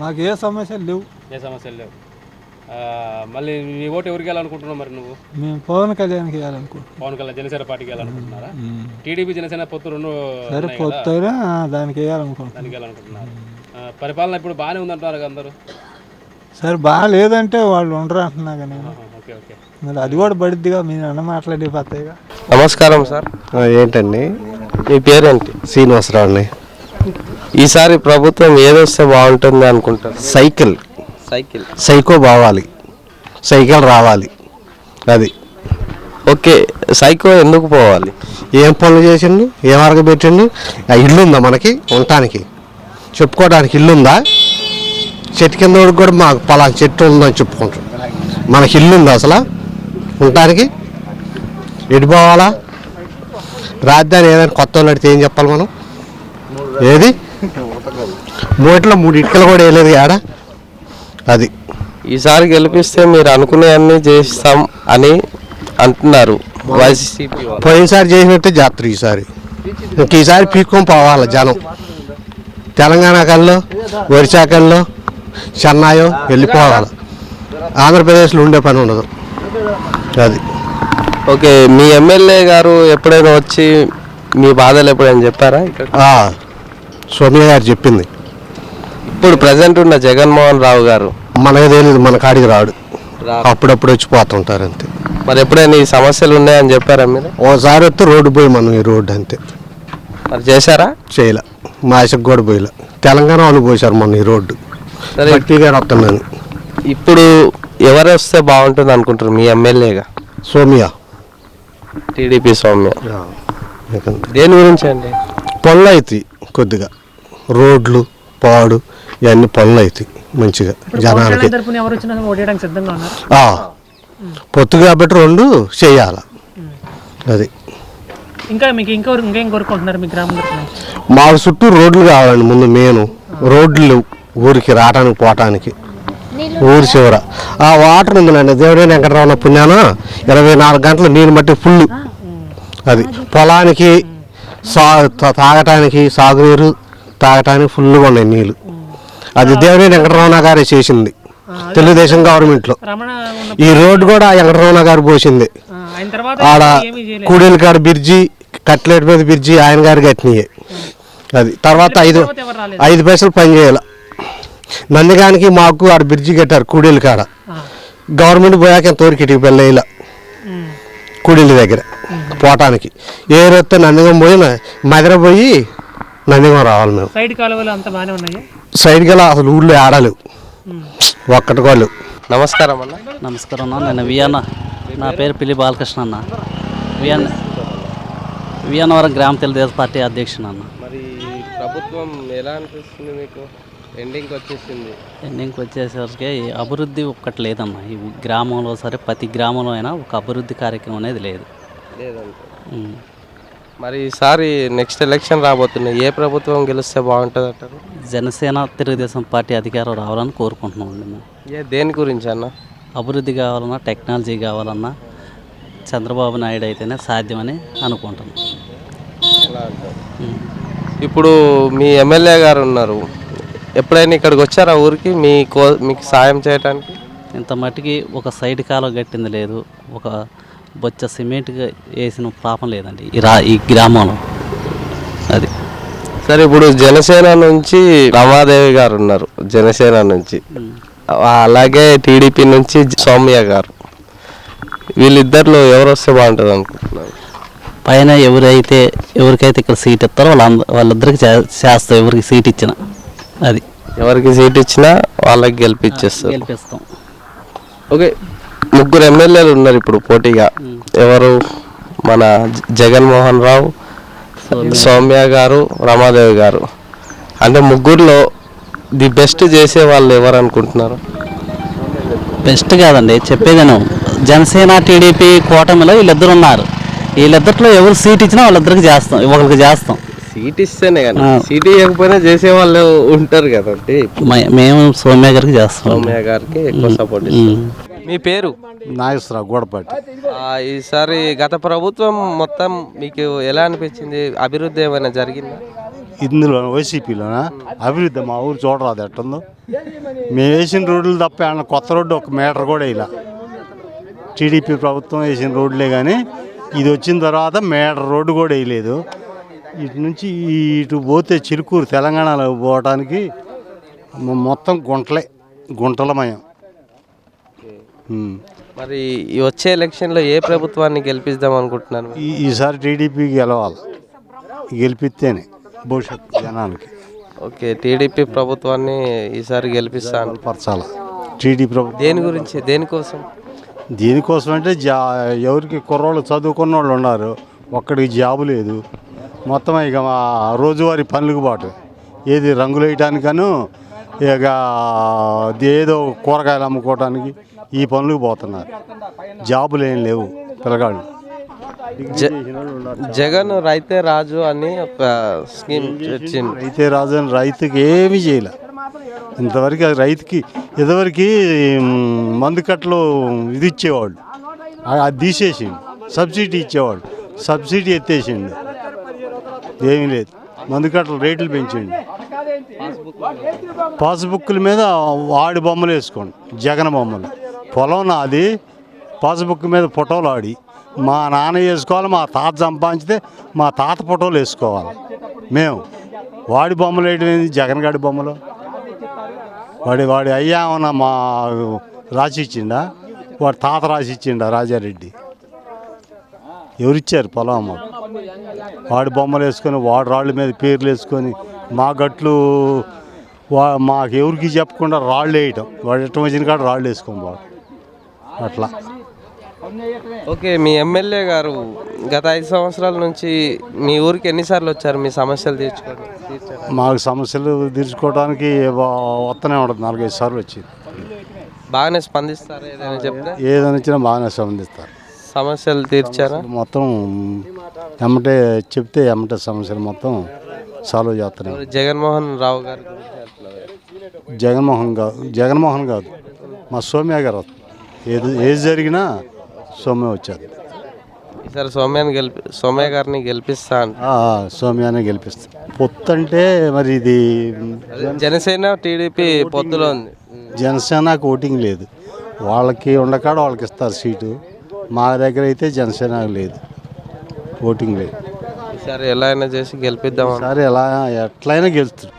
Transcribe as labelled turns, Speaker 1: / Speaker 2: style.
Speaker 1: మాకు ఏ సమస్యలు లేవు.
Speaker 2: మళ్ళీ నీ ఓటు ఎవరికి వెళ్ళాలనుకుంటున్నావు మరి నువ్వు?
Speaker 1: మేము పవన్ కళ్యాణ్కి వేయాలనుకుంటున్నాం.
Speaker 2: పవన్ కళ్యాణ్ జనసేన పార్టీకి వెళ్ళాలనుకుంటున్నారా? టీడీపీ జనసేన పొత్తు రెండు
Speaker 1: సరే పొత్తుగా దానికి వేయాలనుకుంటున్నారు.
Speaker 2: పరిపాలన ఇప్పుడు బాగానే ఉందంటున్నారు అందరూ.
Speaker 1: సరే బాగాలేదంటే వాళ్ళు ఉండరు అంటున్నా కానీ
Speaker 2: ఓకే ఓకే
Speaker 1: మరి అది కూడా పడిద్దిగా మీరు అన్న మాట్లాడిపోతాయిగా.
Speaker 3: నమస్కారం సార్. ఏంటండి మీ పేరేంటి? శ్రీనివాసరావు అండి. ఈసారి ప్రభుత్వం ఏదొస్తే బాగుంటుంది అనుకుంటారు? సైకో బావాలి, సైకిల్ రావాలి. అది ఓకే. సైకో ఎందుకు పోవాలి? ఏం పనులు చేసిండు, ఏం అరగబెట్టిండు? ఇల్లు ఉందా మనకి ఉండటానికి? చెప్పుకోవడానికి ఇల్లు ఉందా? చెట్టు కింద కూడా మాకు పలానా చెట్టు ఉందని చెప్పుకుంటాం. మనకి ఇల్లు ఉందా అసలు ఉండటానికి? ఎటు పోవాలా? రాజధాని ఏదైనా కొత్త వాళ్ళు అడితే ఏం చెప్పాలి మనం? ఏది మూటిలో 3 ఇటుకలు కూడా వేయలేదు ఆడ. అది ఈసారి గెలిపిస్తే మీరు అనుకునేవన్నీ చేస్తాం అని అంటున్నారు. పోయినసారి చేసినట్టే జాతర ఈసారి. ఈసారి పీక్కొని పోవాలి జనం. తెలంగాణ కల్లో, ఒరిస్సా కల్లో, చెన్నైయో వెళ్ళిపోవాలి. ఆంధ్రప్రదేశ్లో ఉండే పని ఉండదు. అది ఓకే. మీ ఎమ్మెల్యే గారు ఎప్పుడైనా వచ్చి మీ బాధలు ఎప్పుడైనా చెప్పారా? సోనియా గారు చెప్పింది. ఇప్పుడు ప్రజెంట్ ఉన్న జగన్మోహన్ రావు గారు మనకు తెలియదు, మన కాడికి రాడు, అప్పుడప్పుడు వచ్చిపోతుంటారు అంతే. మరి ఎప్పుడైనా ఈ సమస్యలు ఉన్నాయని చెప్పారా మీరు? ఓసారి వస్తే రోడ్డు పోయి మనం ఈ రోడ్డు అంతే. మరి చేశారా? చేయలే. మాసకు కూడా పోయలే. తెలంగాణ వాళ్ళు పోసారు మన ఈ రోడ్డు. సరే గారు వస్తున్నాను. ఇప్పుడు ఎవరు వస్తే బాగుంటుంది అనుకుంటారు మీ ఎమ్మెల్యేగా? సోమియా, టీడీపీ సౌమ్య. దేని గురించి అండి? పనులు అవుతాయి కొద్దిగా, రోడ్లు పాడు ఇవన్నీ పనులు అవుతాయి మంచిగా జనాలకి. పొత్తు కాబట్టి 2 చేయాలి. అది
Speaker 4: ఇంకా మీకు ఇంకేం కోరుకుంటున్నారు మీ గ్రామం?
Speaker 3: మాకు చుట్టూ రోడ్లు కావాలండి. ముందు మెయిన్ రోడ్లు ఊరికి రావడానికి పోవటానికి. ఊరి చివర ఆ వాటర్ ఉందండి. దేవుడే వెంకటరావు పుణ్యాన 24 గంటలు నీళ్ళు మట్టి ఫుల్. అది పొలానికి తాగటానికి, సాగునీరు తాగటానికి ఫుల్గా ఉన్నాయి నీళ్ళు. అది దేవుడే వెంకటరమణ గారే చేసింది తెలుగుదేశం గవర్నమెంట్లో. ఈ రోడ్డు కూడా వెంకటరమణ గారు పోసింది. ఆడ కూడేలు కాడ బ్రిడ్జి, కట్లెట్ మీద బ్రిడ్జి ఆయన గారు కట్టినయే. అది తర్వాత 5 పైసలు పని చేయాలి. నందిగానికి మాకు ఆడ బ్రిడ్జి కట్టారు కూడేలు కాడ. గవర్నమెంట్ పోయాక ఎంతవరకు ఇటుకు పెళ్ళేలా కూడేలు దగ్గర పోవటానికి. ఏ రోజు నందిగం పోయి మదిర పోయి నందిగం రావాలి మేము. సైడ్ గల అసలు ఊళ్ళో ఆడలేవు, ఒక్కటి వాళ్ళు. నమస్కారం అన్న.
Speaker 5: నమస్కారం అన్న. నేను వియానా, నా పేరు పిల్లి బాలకృష్ణ అన్న. వియానవరం గ్రామ తెలుగుదేశం పార్టీ అధ్యక్షుడు అన్న.
Speaker 3: మరి ప్రభుత్వం ఎలా అనిపిస్తుంది మీకు? ఎండింగ్కి
Speaker 5: వచ్చేసరికి అభివృద్ధి ఒక్కటి లేదమ్మా ఈ గ్రామంలో. సరే ప్రతి గ్రామంలో అయినా ఒక అభివృద్ధి కార్యక్రమం అనేది లేదంటే.
Speaker 3: మరి ఈసారి నెక్స్ట్ ఎలక్షన్ రాబోతున్నాయి, ఏ ప్రభుత్వం గెలిస్తే బాగుంటుంది అంటారు?
Speaker 5: జనసేన తెలుగుదేశం పార్టీ అధికారం రావాలని కోరుకుంటున్నాం అండి మేము.
Speaker 3: దేని గురించి అన్న?
Speaker 5: అభివృద్ధి కావాలన్నా, టెక్నాలజీ కావాలన్నా చంద్రబాబు నాయుడు అయితేనే సాధ్యమని అనుకుంటున్నాం.
Speaker 3: ఇప్పుడు మీ ఎమ్మెల్యే గారు ఉన్నారు, ఎప్పుడైనా ఇక్కడికి వచ్చారా ఊరికి మీకు సాయం చేయడానికి?
Speaker 5: ఇంత మట్టికి ఒక సైడ్ కాలువ కట్టింది లేదు, ఒక బొచ్చ సిమెంట్గా వేసిన పాపం లేదండి ఈ గ్రామంలో. అది
Speaker 3: సరే. ఇప్పుడు జనసేన నుంచి రమాదేవి గారు ఉన్నారు, జనసేన నుంచి. అలాగే టీడీపీ నుంచి సౌమ్య గారు. వీళ్ళిద్దరిలో ఎవరు వస్తే బాగుంటుంది అనుకుంటున్నారు?
Speaker 5: పైన ఎవరికైతే ఇక్కడ సీట్ ఇస్తారో వాళ్ళిద్దరికి చేస్తాం. ఎవరికి సీట్ ఇచ్చినా అది
Speaker 3: ఎవరికి సీట్ ఇచ్చినా వాళ్ళకి గెలిపిస్తాం. ఓకే. 3 ఎమ్మెల్యేలు ఉన్నారు ఇప్పుడు పోటీగా. ఎవరు? మన జగన్మోహన్ రావు, సౌమ్య గారు, రమాదేవి గారు. అంటే 3లో ది బెస్ట్ చేసే వాళ్ళు ఎవరు అనుకుంటున్నారు?
Speaker 5: బెస్ట్ కాదండి చెప్పేదేను. జనసేన టీడీపీ కూటమిలో వీళ్ళిద్దరు ఉన్నారు. వీళ్ళిద్దరిలో ఎవరు సీట్ ఇచ్చినా వాళ్ళిద్దరికి చేస్తాం, ఒకరికి చేస్తాం.
Speaker 3: సీట్ ఇస్తేనే కానీ సీట్ ఇవ్వకపోయినా చేసే వాళ్ళు ఉంటారు కదండి.
Speaker 5: మేము సౌమ్య గారికి చేస్తాం.
Speaker 3: సౌమ్య గారికి ఎక్కువ సపోర్ట్ ఇస్తాం. మీ పేరు?
Speaker 1: నాగేశ్వరరావు, గోడపాటి.
Speaker 3: ఈసారి గత ప్రభుత్వం మొత్తం మీకు ఎలా అనిపించింది? అభివృద్ధి ఏమైనా జరిగిందా?
Speaker 1: ఇందులో వైసీపీలోనా అభివృద్ధి మా ఊరు చూడరాదు ఎట్టుందో. మేము వేసిన రోడ్లు తప్ప ఏమన్నా కొత్త రోడ్డు ఒక మీటర్ కూడా ఇలా టీడీపీ ప్రభుత్వం వేసిన రోడ్లే కానీ ఇది వచ్చిన తర్వాత మీటర్ రోడ్డు కూడా వేయలేదు. ఇటు నుంచి ఇటు పోతే చిలుకూరు తెలంగాణలో పోవడానికి మొత్తం గుంటలమయం.
Speaker 3: మరి ఈ వచ్చే ఎలక్షన్లో ఏ ప్రభుత్వాన్ని గెలిపిద్దాం అనుకుంటున్నారు?
Speaker 1: ఈసారి టీడీపీకి గెలవాలి, గెలిపిస్తేనే భవిష్యత్తు జనానికి.
Speaker 3: ఓకే, టీడీపీ ప్రభుత్వాన్ని ఈసారి గెలిపిస్తాను
Speaker 1: పరచాల. టీడీపీ ప్రభుత్వం
Speaker 3: దేని గురించి, దేనికోసం?
Speaker 1: దీనికోసం అంటే ఎవరికి కుర్రోళ్ళు చదువుకున్న వాళ్ళు ఉన్నారు, ఒక్కడికి జాబు లేదు. మొత్తం ఇక మా రోజువారీ పనులకు బాటు ఏది రంగులు వేయటానికను ఇక ఏదో కూరగాయలు అమ్ముకోవటానికి ఈ పనులకు పోతున్నారు. జాబులు ఏం లేవు పిల్లగాళ్ళు.
Speaker 3: జగన్ రైతే రాజు అని ఒక స్కీమ్ వచ్చింది.
Speaker 1: రైతే రాజు అని రైతుకి ఏమీ చేయలే ఇంతవరకు. అది రైతుకి ఇదివరకు మందు కట్టలు ఇది ఇచ్చేవాళ్ళు, అది తీసేసిండు. సబ్సిడీ ఇచ్చేవాళ్ళు, సబ్సిడీ ఎత్తేసిండు. ఏమీ లేదు. మందు కట్టలు రేట్లు పెంచండి. పాస్బుక్ల మీద వాడి బొమ్మలు వేసుకోండి, జగన్ బొమ్మలు. పొలం నాది, పాస్బుక్ మీద ఫోటోలు ఆడి మా నాన్న వేసుకోవాలి, మా తాత సంపాదించితే మా తాత ఫోటోలు వేసుకోవాలి. మేము వాడి బొమ్మలు వేయడం ఏంది? జగన్ గాడి బొమ్మలు. వాడి అయ్యా ఏమన్నా మా రాసి ఇచ్చిండా? వాడి తాత రాసి ఇచ్చిండా? రాజారెడ్డి ఎవరిచ్చారు పొలం? మాకు వాడి బొమ్మలు వేసుకొని వాడి రాళ్ళ మీద పేర్లు వేసుకొని మా గట్లు మాకు ఎవరికి చెప్పకుండా రాళ్ళు వేయటం. వాడు ఎట్ట వచ్చిన కాడ రాళ్ళు వేసుకోం వాడు అట్లా.
Speaker 3: ఓకే, మీ ఎమ్మెల్యే గారు గత 5 సంవత్సరాల నుంచి మీ ఊరికి ఎన్నిసార్లు వచ్చారు మీ సమస్యలు తీర్చుకోవడానికి?
Speaker 1: మాకు సమస్యలు తీర్చుకోవడానికి వస్తూనే ఉంటుంది, 4-5 సార్లు వచ్చింది.
Speaker 3: బాగానే స్పందిస్తారు? ఏదైనా చెప్తే
Speaker 1: ఏదైనా వచ్చినా బాగానే స్పందిస్తారు.
Speaker 3: సమస్యలు తీర్చారా?
Speaker 1: మొత్తం ఎమ్మటే చెప్తే ఎమ్మటే సమస్యలు మొత్తం సాల్వ్ చేస్తున్నాం.
Speaker 3: జగన్మోహన్ రావు గారు
Speaker 1: జగన్మోహన్ కాదు, మా సోమ్య గారు. ఏది జరిగినా సోమ్య వచ్చారు.
Speaker 3: ఈసారి సోమ్య గారిని గెలిపిస్తా.
Speaker 1: సోమ్యానే గెలిపిస్తా. పొత్తు అంటే మరి ఇది
Speaker 3: జనసేన టీడీపీ పొత్తులో ఉంది.
Speaker 1: జనసేనకు ఓటింగ్ లేదు, వాళ్ళకి ఉండకాడ వాళ్ళకి ఇస్తారు సీటు. మా దగ్గర అయితే జనసేన లేదు, ఓటింగ్ లేదు.
Speaker 3: ఈసారి ఎలా అయినా చేసి గెలిపిద్దాం.
Speaker 1: ఈసారి ఎట్లయినా గెలుస్తారు.